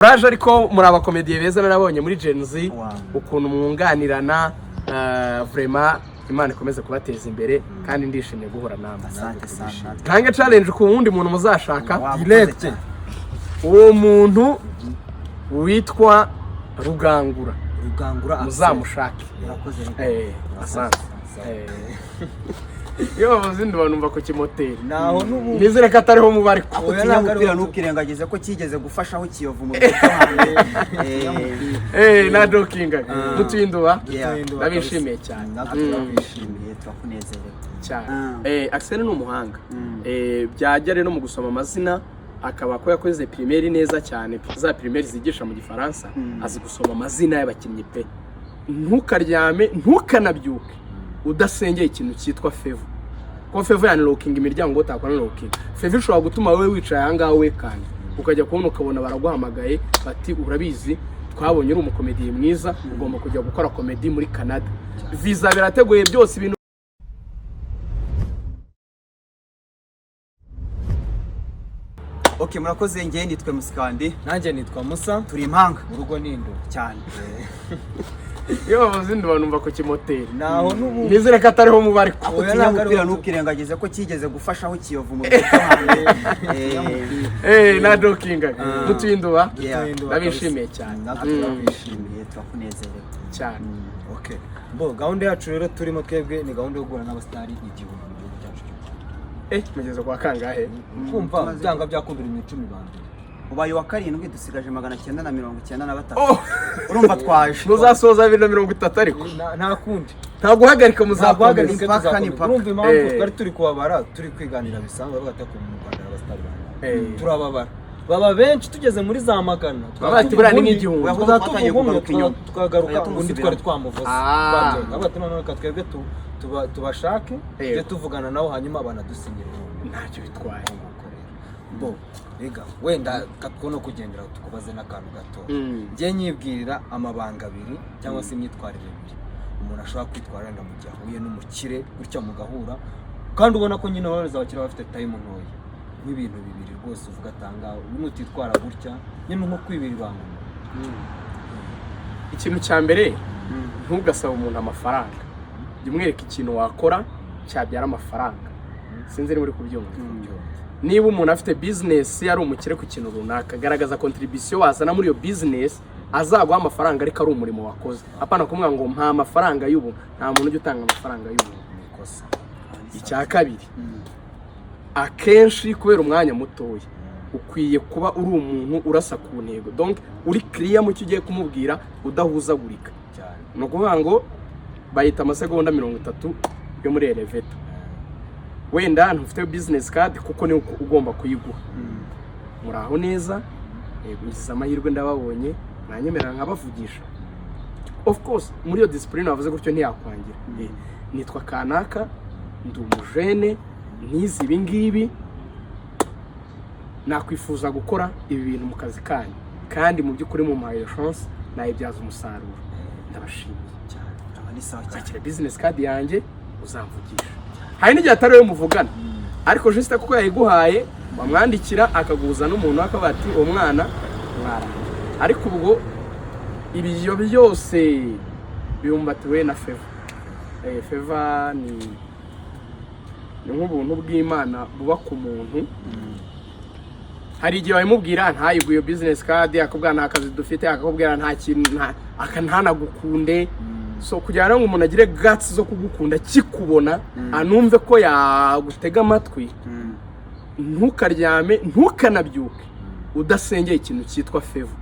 Raje ariko muri abakomediye beza narabonye muri Gen Z ukuntu mwunganirana vraiment Imana ikomeze kubateza imbere kandi ndishimye guhura namwe. Asante sana. Kange challenge ku wundi muntu muzashaka direct. Uwo muntu witwa Rugangura muzamushake. Asante. Yo bazindi banumva ko kimoteri naho nubu nizere ko atariho mubari ko kinyamupira nukirengagize ko kigeze gufashaho kiyovu mu rwanda na jokinga mutuyinduba nabishimiye cyane nabishimiye twakunezerewe cyane Axel ni umuhanga byajya rero mu gusoma amazina akaba ko yakoze primaire neza cyane za primaire zigisha mu gifaransa azi gusoma amazina y'abakinnyi pe ntukaryame ntukanabyuke udasengeye ikintu cyitwa fevu ko fevu yani locking imiryango utakwana locking fevu ishobora gutuma wewe wicaye ahangaha wekanye ukajya kubona ukabona baraguhamagaye bati urabizi twabonye uri umukomediye mwiza ugomba kujya gukora comedy muri Canada visa birateguye byose ibintu. Okay, murakoze ngiye nitwe Musikandi nanjye nitwa Musa turi impanga urugo nindo cyane. Yo bazindi banumva ko kimoteri naho nubu nizere ko atariho mubari ko kinyamupira nukirengagize ko kigeze gufashaho kiyovu mu rwanda na jokinga mutuyinduba nabishimiye cyane nabishimiye twakunezerewe cyane. Okay, bo gahunda yacu rero turimo twebwe ni gahunda yo guhura n'abastari igihumbi mu gihugu cyacu. Mugeze kwa kangahe kumva byanga byakundira imicumi bande ubaye wa karindwi dusigaje 993 urumva twaje muzasoza 230 ariko nta kundi nta guhagarika muzaguhagarika urumva impamvu twari turi kubabara turi kwiganira bisanzwe bagata ku Rwanda abastari turababara baba benshi tugeze muri za magana twabati bura ni nk'igihumbi tukagaruka undi twari twamuvuze abati none twebwe tubashake je tuvugana nawo hanyuma banadusinyira ntacyo bitwaye bo ega wenda katwono kugendera tukubaze n'akantu gato ngiye nyibwirira amabanga abiri cyangwa se imyitwarire ibiri umuntu ashobora kwitwara wenda mu gihe ahuye n'umukire gutya mugahura kandi ubona ko nyine abareza abakire bafite time ntoya n'ibintu bibiri rwose uvuga atanga n'utitwara gutya nyine nko kwibira ibanga. Ikintu cya mbere ntugasaba umuntu amafaranga jyumwereka ikintu wakora cyabyara amafaranga sinzi ni muri kubyumva. Niba umuntu afite business yari umukire ku kintu runaka garagaza contribution wazana muri iyo business azaguha amafaranga ariko ari umurimo wakoze apana kumwa ngo mpa amafaranga y'ubu nta muntu ujya utanga amafaranga y'ubu nikosa. Icya kabiri akenshi kubera umwanya mutoya ukwiye kuba uri umuntu urasa ku ntego donc uri clear mu cyo ugiye kumubwira udahuzagurika cyane no kuvuga ngo bayita amasegonda 30 yo muri elevator wenda ntufite business card kuko ni ugomba kuyiguha muraho neza ngize amahirwe ndababonye nanyemerera nkabavugisha of course muri yo discipline wavuze gutyo ntiyakwangira nitwa kanaka ndi umujene nizi ibingibi nakwifuza gukora ibi bintu mu kazi kanyu kandi mu by'ukuri mu maye chance nayibyaza umusaruro ndabashimiye cyane abandi sawa cyakira business card yanjye uzamvugisha hari n'igihe atari we muvugana ariko juste kuko yayiguhaye wamwandikira akaguza n'umuntu akabati uwo mwana mwara ariko ubwo ibyo byose bibumbatiwe na Feva. Feva ni nk'ubuntu bw'Imana buba ku muntu. Hari igihe wamubwira ntayiguye iyo business card akubwira nta kazi dufite akakubwira nta kintu ntanagukunde so kugira ngo umuntu agire guts zo kugukunda kikubona anumve ko yagutega amatwi ntukaryame ntukanabyuke udasengeye ikintu cyitwa fevu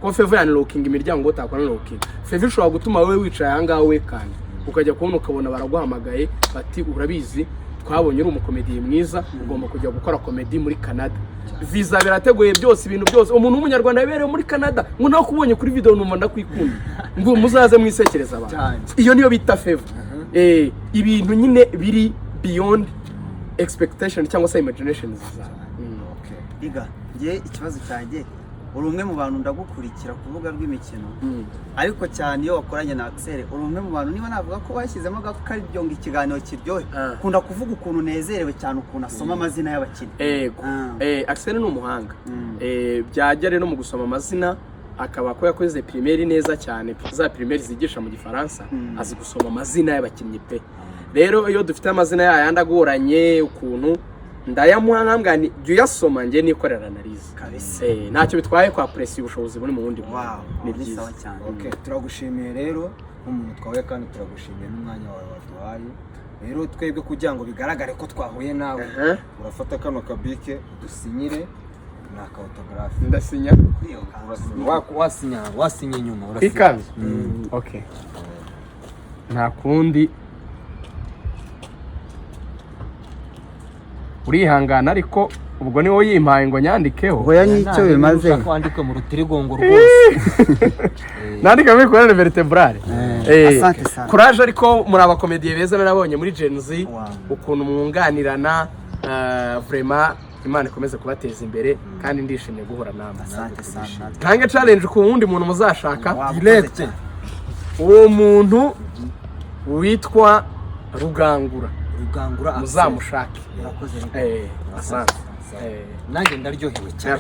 ko fevu yani locking imiryango utakwana locking fevu ishobora gutuma wewe wicaye ahangaha wekanye ukajya kubona ukabona baraguhamagaye bati urabizi twabonye uri umukomediye mwiza ugomba kujya gukora comedy muri Canada visa birateguye byose ibintu byose umuntu w'umunyarwanda yabereye muri Canada ngo nawe kubonye kuri video numva ndakwikunda ngo muzaze mwisekereza abantu iyo niyo bita fevu ibintu nyine biri beyond expectation cyangwa se imagination za iga ngiye ikibazo cyanjye uri umwe mu bantu ndagukurikira ku rubuga rw'imikino ariko cyane iyo wakoranye na Axel uri umwe mu bantu niba navuga ko bashyizemo akaryo ngo ikiganiro kiryohe ukunda kuvuga ukuntu unezerewe cyane ukuntu asoma amazina y'abakinnyi. Yego Axel ni umuhanga byajya rero mu gusoma amazina akaba ko yakoze primaire neza cyane za primaire zigisha mu gifaransa azi gusoma amazina y'abakinnyi pe. Rero iyo dufite amazina yayandi agoranye ukuntu ndayamuha nkambwa ni jya uyasoma njye nikorera analyse kabisa. Ntacyo bitwaye kwa press ubushobozi buri mu wundi ni byiza cyane. Okay, turagushimiye rero nk'umuntu twahuye kandi turagushimiye n'umwanya wawe waduhaye. Rero twebwe kugira ngo bigaragare ko twahuye nawe urafata kano kabike dusinyire na autographe. Ndasinya wasinya inyuma urasinya. Okay. Nta kundi urihangana ariko ubwo ni wowe yimpaye ngo nyandikeho. Oya nicyo bimaze. Kwandika mu rutirigongo rwose. Nandika muri colonne vertebrale. Asante sana. Courage ariko muri abakomediye beza narabonye muri Gen Z ukuntu mwunganirana vraiment Imana ikomeze kubateza imbere kandi ndishimye guhura namwe. Asante sana. Ntange challenge ku wundi muntu muzashaka Direct. Uwo muntu witwa Rugangura Rugangura muzamushake. Urakoze. Asante. Nanjye ndaryohewe cyane.